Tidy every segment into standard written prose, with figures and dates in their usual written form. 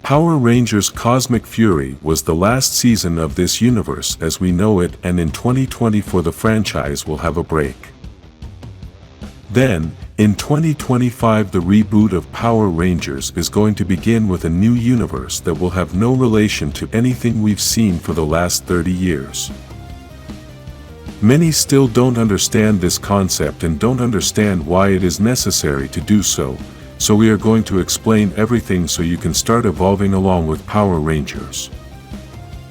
Power Rangers Cosmic Fury was the last season of this universe as we know it, and in 2024 the franchise will have a break. Then, in 2025 the reboot of Power Rangers is going to begin with a new universe that will have no relation to anything we've seen for the last 30 years. Many still don't understand this concept and don't understand why it is necessary to do so, so we are going to explain everything so you can start evolving along with Power Rangers.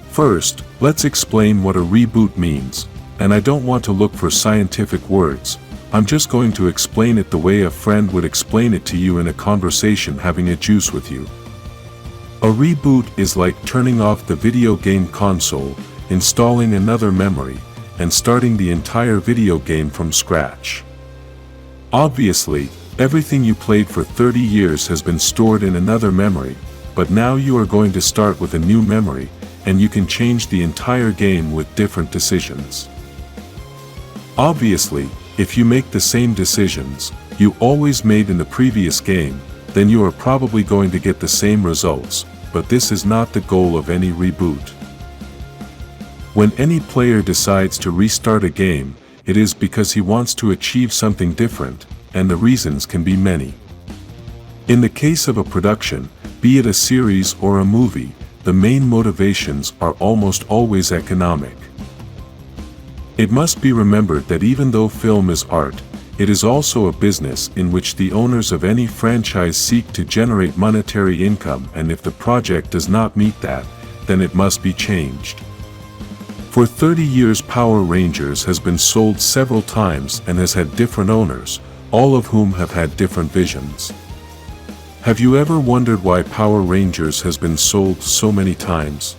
First, let's explain what a reboot means, and I don't want to look for scientific words. I'm just going to explain it the way a friend would explain it to you in a conversation having a juice with you. A reboot is like turning off the video game console, installing another memory, and starting the entire video game from scratch. Obviously, everything you played for 30 years has been stored in another memory, but now you are going to start with a new memory, and you can change the entire game with different decisions. Obviously, if you make the same decisions you always made in the previous game, then you are probably going to get the same results, but this is not the goal of any reboot. When any player decides to restart a game, it is because he wants to achieve something different, and the reasons can be many. In the case of a production, be it a series or a movie, the main motivations are almost always economic. It must be remembered that even though film is art, it is also a business in which the owners of any franchise seek to generate monetary income, and if the project does not meet that, then it must be changed. For 30 years Power Rangers has been sold several times and has had different owners, all of whom have had different visions. Have you ever wondered why Power Rangers has been sold so many times?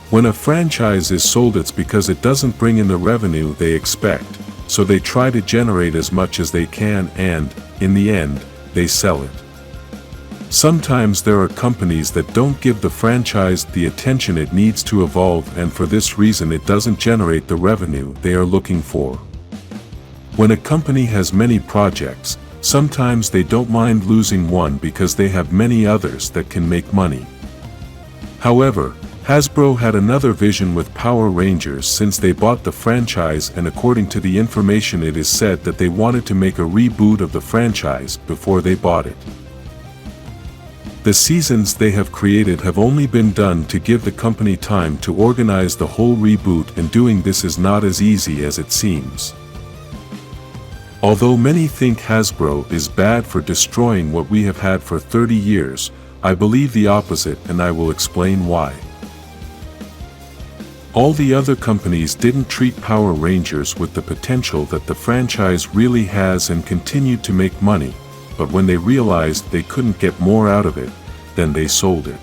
When a franchise is sold, it's because it doesn't bring in the revenue they expect, so they try to generate as much as they can and, in the end, they sell it. Sometimes there are companies that don't give the franchise the attention it needs to evolve, and for this reason it doesn't generate the revenue they are looking for. When a company has many projects, sometimes they don't mind losing one because they have many others that can make money. However, Hasbro had another vision with Power Rangers since they bought the franchise, and according to the information it is said that they wanted to make a reboot of the franchise before they bought it. The seasons they have created have only been done to give the company time to organize the whole reboot, and doing this is not as easy as it seems. Although many think Hasbro is bad for destroying what we have had for 30 years, I believe the opposite, and I will explain why. All the other companies didn't treat Power Rangers with the potential that the franchise really has and continued to make money, but when they realized they couldn't get more out of it, then they sold it.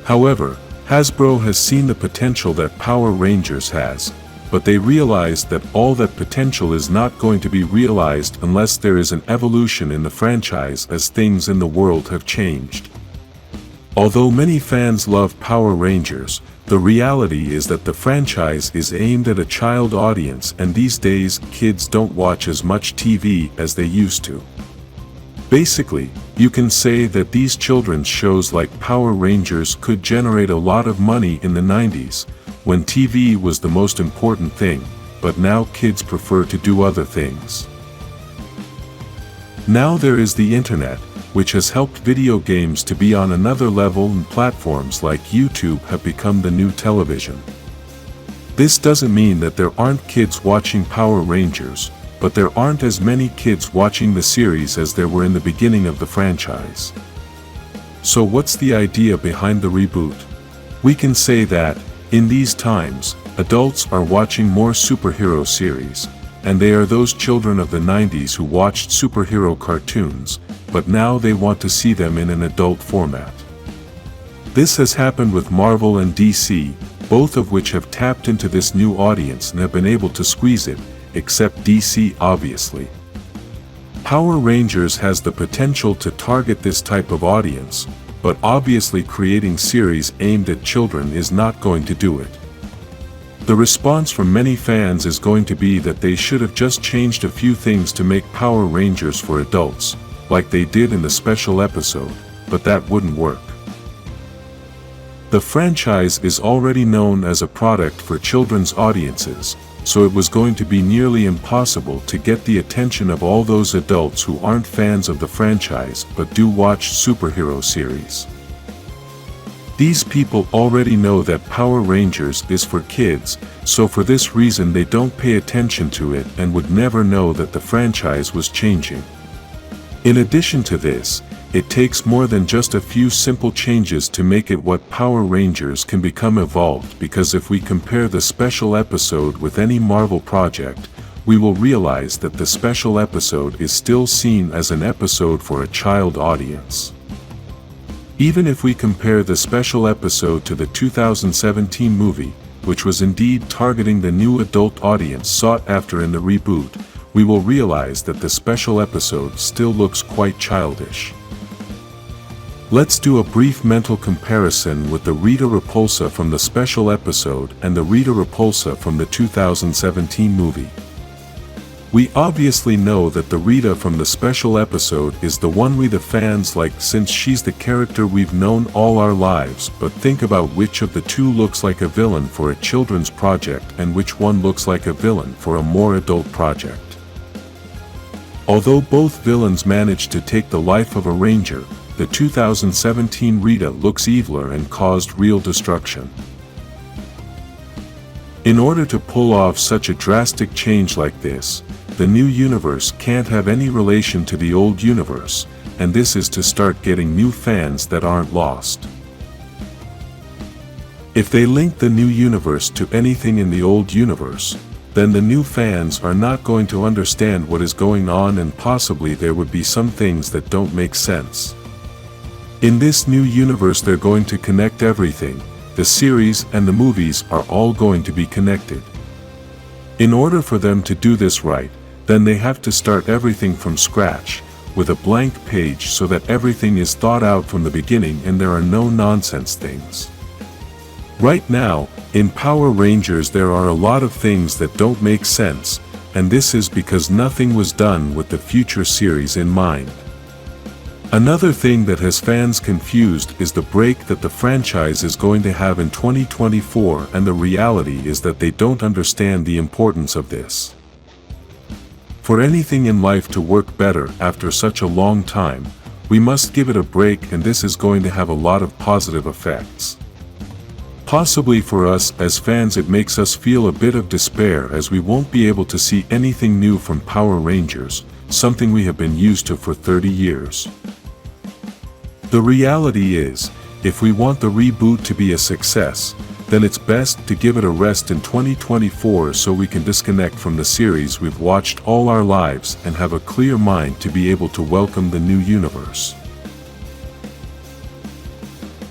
However, Hasbro has seen the potential that Power Rangers has, but they realized that all that potential is not going to be realized unless there is an evolution in the franchise, as things in the world have changed. Although many fans love Power Rangers, the reality is that the franchise is aimed at a child audience, and these days kids don't watch as much TV as they used to. Basically, you can say that these children's shows like Power Rangers could generate a lot of money in the 90s, when TV was the most important thing, but now kids prefer to do other things. Now there is the internet, which has helped video games to be on another level, and platforms like YouTube have become the new television. This doesn't mean that there aren't kids watching Power Rangers, but there aren't as many kids watching the series as there were in the beginning of the franchise. So what's the idea behind the reboot? We can say that, in these times, adults are watching more superhero series, and they are those children of the 90s who watched superhero cartoons, but now they want to see them in an adult format. This has happened with Marvel and DC, both of which have tapped into this new audience and have been able to squeeze it, except DC obviously. Power Rangers has the potential to target this type of audience, but obviously creating series aimed at children is not going to do it. The response from many fans is going to be that they should have just changed a few things to make Power Rangers for adults, like they did in the special episode, but that wouldn't work. The franchise is already known as a product for children's audiences, so it was going to be nearly impossible to get the attention of all those adults who aren't fans of the franchise but do watch superhero series. These people already know that Power Rangers is for kids, so for this reason they don't pay attention to it and would never know that the franchise was changing. In addition to this, it takes more than just a few simple changes to make it what Power Rangers can become evolved, because if we compare the special episode with any Marvel project, we will realize that the special episode is still seen as an episode for a child audience. Even if we compare the special episode to the 2017 movie, which was indeed targeting the new adult audience sought after in the reboot, we will realize that the special episode still looks quite childish. Let's do a brief mental comparison with the Rita Repulsa from the special episode and the Rita Repulsa from the 2017 movie. We obviously know that the Rita from the special episode is the one we the fans like, since she's the character we've known all our lives, but think about which of the two looks like a villain for a children's project and which one looks like a villain for a more adult project. Although both villains managed to take the life of a ranger, the 2017 Rita looks eviler and caused real destruction. In order to pull off such a drastic change like this, the new universe can't have any relation to the old universe, and this is to start getting new fans that aren't lost. If they link the new universe to anything in the old universe, then the new fans are not going to understand what is going on, and possibly there would be some things that don't make sense. In this new universe they're going to connect everything. The series and the movies are all going to be connected. In order for them to do this right, then they have to start everything from scratch, with a blank page, so that everything is thought out from the beginning and there are no nonsense things. Right now, in Power Rangers there are a lot of things that don't make sense, and this is because nothing was done with the future series in mind. Another thing that has fans confused is the break that the franchise is going to have in 2024, and the reality is that they don't understand the importance of this. For anything in life to work better after such a long time, we must give it a break, and this is going to have a lot of positive effects. Possibly for us as fans it makes us feel a bit of despair, as we won't be able to see anything new from Power Rangers, something we have been used to for 30 years. The reality is, if we want the reboot to be a success, then it's best to give it a rest in 2024 so we can disconnect from the series we've watched all our lives and have a clear mind to be able to welcome the new universe.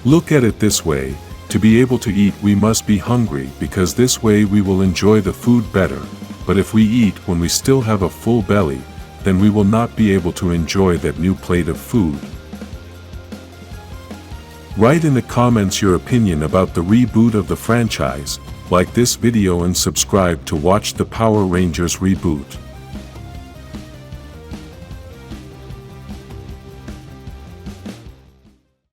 Look at it this way: to be able to eat we must be hungry, because this way we will enjoy the food better, but if we eat when we still have a full belly, then we will not be able to enjoy that new plate of food. Write in the comments your opinion about the reboot of the franchise, like this video and subscribe to watch the Power Rangers reboot.